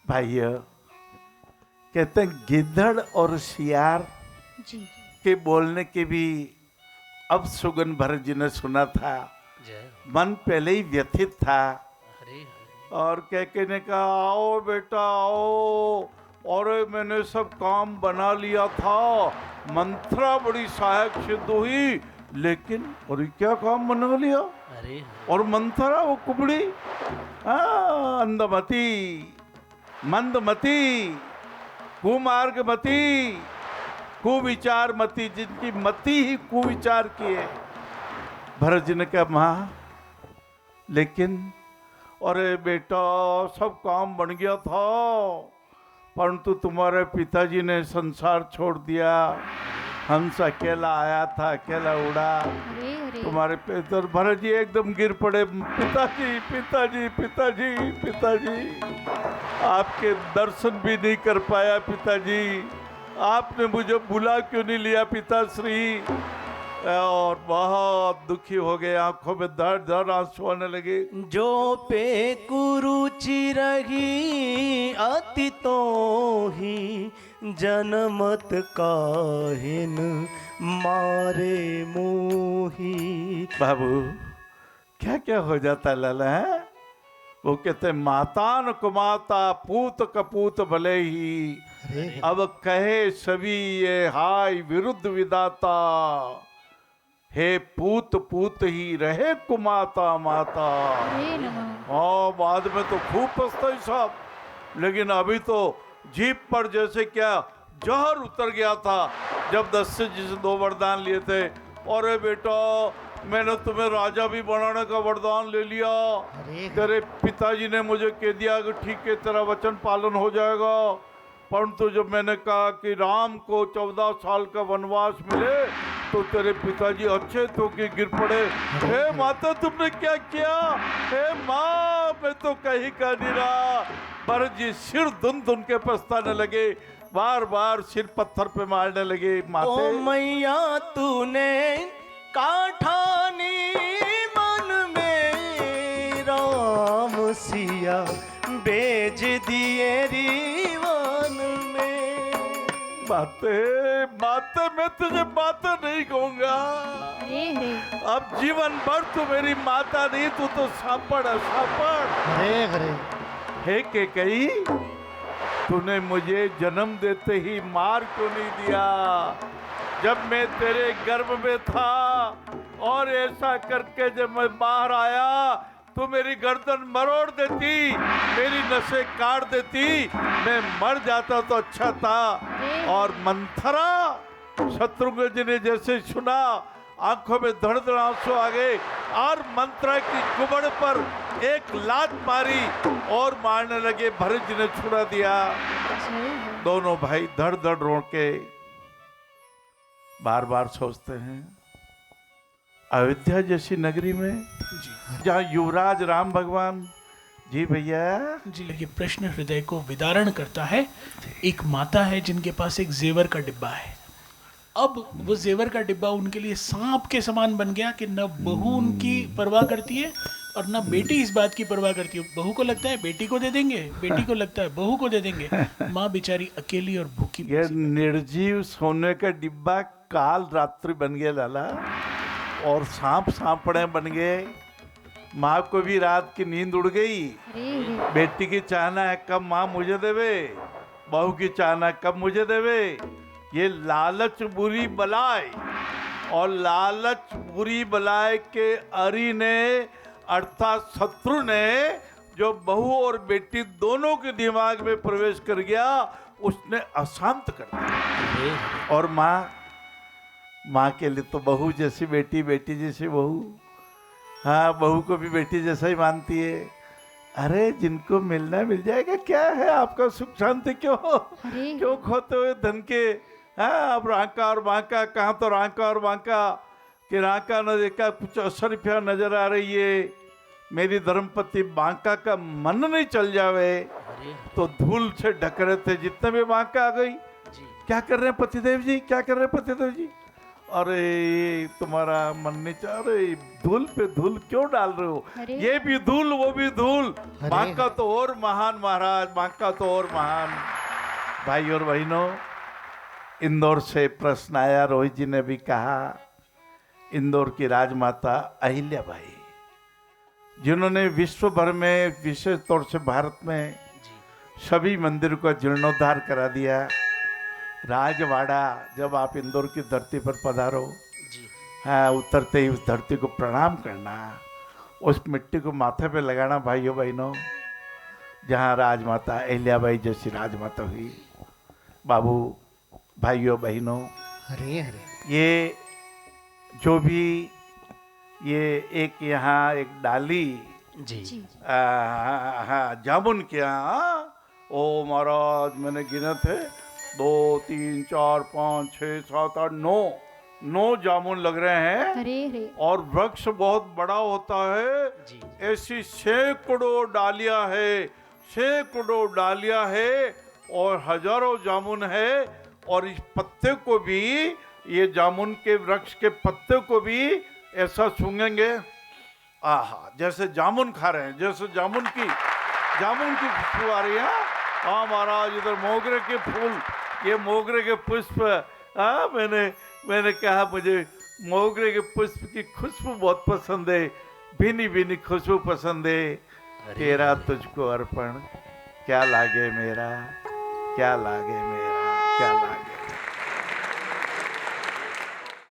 भाइयों, कहते हैं गिद्धड़ और सियार जी के बोलने के भी अब सुगन भरत जी ने सुना था। मन पहले ही व्यथित था और कह के ने कहा, आओ बेटा आओ, और मैंने सब काम बना लिया था, मंत्रा बड़ी सहायक सिद्ध हुई, लेकिन और क्या काम बना लिया? और मंत्रा वो कुबड़ी, अंधमती, मंदमती, कुमार्गमती, कुविचार मती, जिनकी मति ही कुविचार की है। भरत जी ने कहा, माँ लेकिन अरे बेटा सब काम बन गया था, परंतु तुम्हारे पिताजी ने संसार छोड़ दिया, हंस अकेला आया था अकेला उड़ा। तुम्हारे पिता भरत जी एकदम गिर पड़े, पिताजी पिताजी पिताजी पिताजी, आपके दर्शन भी नहीं कर पाया पिताजी, आपने मुझे बुला क्यों नहीं लिया पिताश्री? और बहुत दुखी हो गए, आंखों में दर्द दर्द आंसू आने लगे। जो पे कुरुचि रही अति तो ही, जनमत काहिन मारे मोही। बाबू क्या क्या हो जाता लाला है? वो कहते मातान कुमाता पूत कपूत भले ही, अब कहे सभी ये हाय विरुद्ध विदाता, हे पूत पूत ही रहे कुमाता माता। हाँ बाद में तो खूब पछताई साहब, लेकिन अभी तो जीप पर जैसे क्या जहर उतर गया था जब 10 से जिसे 2 वरदान लिए थे। अरे बेटा मैंने तुम्हें राजा भी बनाने का वरदान ले लिया, तेरे पिताजी ने मुझे कह दिया कि ठीक है तेरा वचन पालन हो जाएगा, परंतु जब मैंने कहा कि राम को 14 साल का वनवास मिले तो तेरे पिताजी अच्छे तो कि गिर पड़े। हे माता तुमने क्या किया? हे माँ मैं तो कहीं का नहीं रहा। भरत जी सिर धुन धुन के पछताने लगे, बार बार सिर पत्थर पे मारने लगे। माते ओ मैया तूने काठानी मन में राम सिया बेच दिए रीवन में। बातें मैं तुझे बातें नहीं कहूंगा, अब जीवन भर तू मेरी माता नहीं, तू तो सापड़ है सापड़। हे के कही तूने मुझे जन्म देते ही मार क्यों नहीं दिया? जब मैं तेरे गर्भ में था और ऐसा करके जब मैं बाहर आया तो मेरी गर्दन मरोड़ देती, मेरी नसें काट देती, मैं मर जाता तो अच्छा था। और मंथरा शत्रुघ्न जी ने जैसे सुना आंखों में धड़ धड़ आंसू आ गए और मंत्रा की कुबड़ पर एक लात मारी और मारने लगे। भरत जी ने छुड़ा दिया। दोनों भाई धड़ धड़ रो के बार बार सोचते हैं अयोध्या जैसी नगरी में जहाँ युवराज राम भगवान जी भैया जी, ये प्रश्न हृदय को विदारण करता है। एक माता है जिनके पास एक जेवर का डिब्बा है, अब वो जेवर का डिब्बा उनके लिए सांप के समान बन गया कि न बहू उनकी परवाह करती है और न बेटी इस बात की परवाह करती है। बहू को लगता है बेटी को दे देंगे, बेटी को लगता है बहू को दे देंगे, माँ बेचारी अकेली और भूखी। ये निर्जीव सोने का डिब्बा काल रात्रि बन गया लाला, और सांप सांपड़े बन गए। माँ को भी रात की नींद उड़ गई, बेटी की चाहना है कब माँ मुझे देवे, बहू की चाहना कब मुझे देवे। ये लालच बुरी बलाय, और लालच बुरी बलाय के अरी ने अर्थात शत्रु ने जो बहू और बेटी दोनों के दिमाग में प्रवेश कर गया, उसने अशांत कर दिया। और माँ के लिए तो बहू जैसी बेटी, बेटी जैसी बहू, हाँ बहू को भी बेटी जैसा ही मानती है। अरे जिनको मिलना मिल जाएगा, क्या है आपका सुख शांति क्यों खोते हुए धन के? हाँ अब रांका और बांका, कहाँ तो रांका और बांका कि रांका न देखा कुछ असरफिया नजर आ रही है। मेरी धर्मपति बांका का मन नहीं चल जावे तो धूल से ढक रहे थे जितने भी बांका आ गई। क्या कर रहे हैं पतिदेव जी, क्या कर रहे हैं पतिदेव जी? अरे ये तुम्हारा मन नहीं चाह रहे, धूल पे धूल क्यों डाल रहे हो? अरे। ये भी धूल वो भी धूल, अरे। माँ का तो और महान महाराज, माँ का तो और महान। भाई और बहनों, इंदौर से प्रश्न आया, रोहित जी ने भी कहा, इंदौर की राजमाता अहिल्याबाई, जिन्होंने विश्व भर में, विशेष तौर से भारत में सभी मंदिर का जीर्णोद्धार करा दिया। राजवाड़ा, जब आप इंदौर की धरती पर पधारो, हाँ, उतरते ही उस धरती को प्रणाम करना, उस मिट्टी को माथे पे लगाना भाइयों बहनों, जहाँ राजमाता अहिल्याबाई जैसी राजमाता हुई। बाबू, भाइयों बहनों, अरे अरे ये जो भी ये एक यहाँ एक डाली जी जी हाँ जामुन के यहाँ, ओ महाराज मैंने गिने थे 2 3 4 5 6 7 8 9 जामुन लग रहे हैं। अरे अरे और वृक्ष बहुत बड़ा होता है, जी ऐसी सैकड़ों डालियां है, सैकड़ों डालियां है और हजारों जामुन है। और इस पत्ते को भी, ये जामुन के वृक्ष के पत्ते को भी ऐसा सूंघेंगे, आहा, जैसे जामुन खा रहे हैं, जैसे जामुन की खुशबू आ रही है। हाँ महाराज, इधर मोगरे के फूल, ये मोगरे के पुष्प, हाँ मैंने कहा मुझे मोगरे के पुष्प की खुशबू बहुत पसंद है, भीनी भीनी खुशबू पसंद है। तेरा तुझको अर्पण, क्या लागे मेरा, क्या लागे मेरा, क्या लागे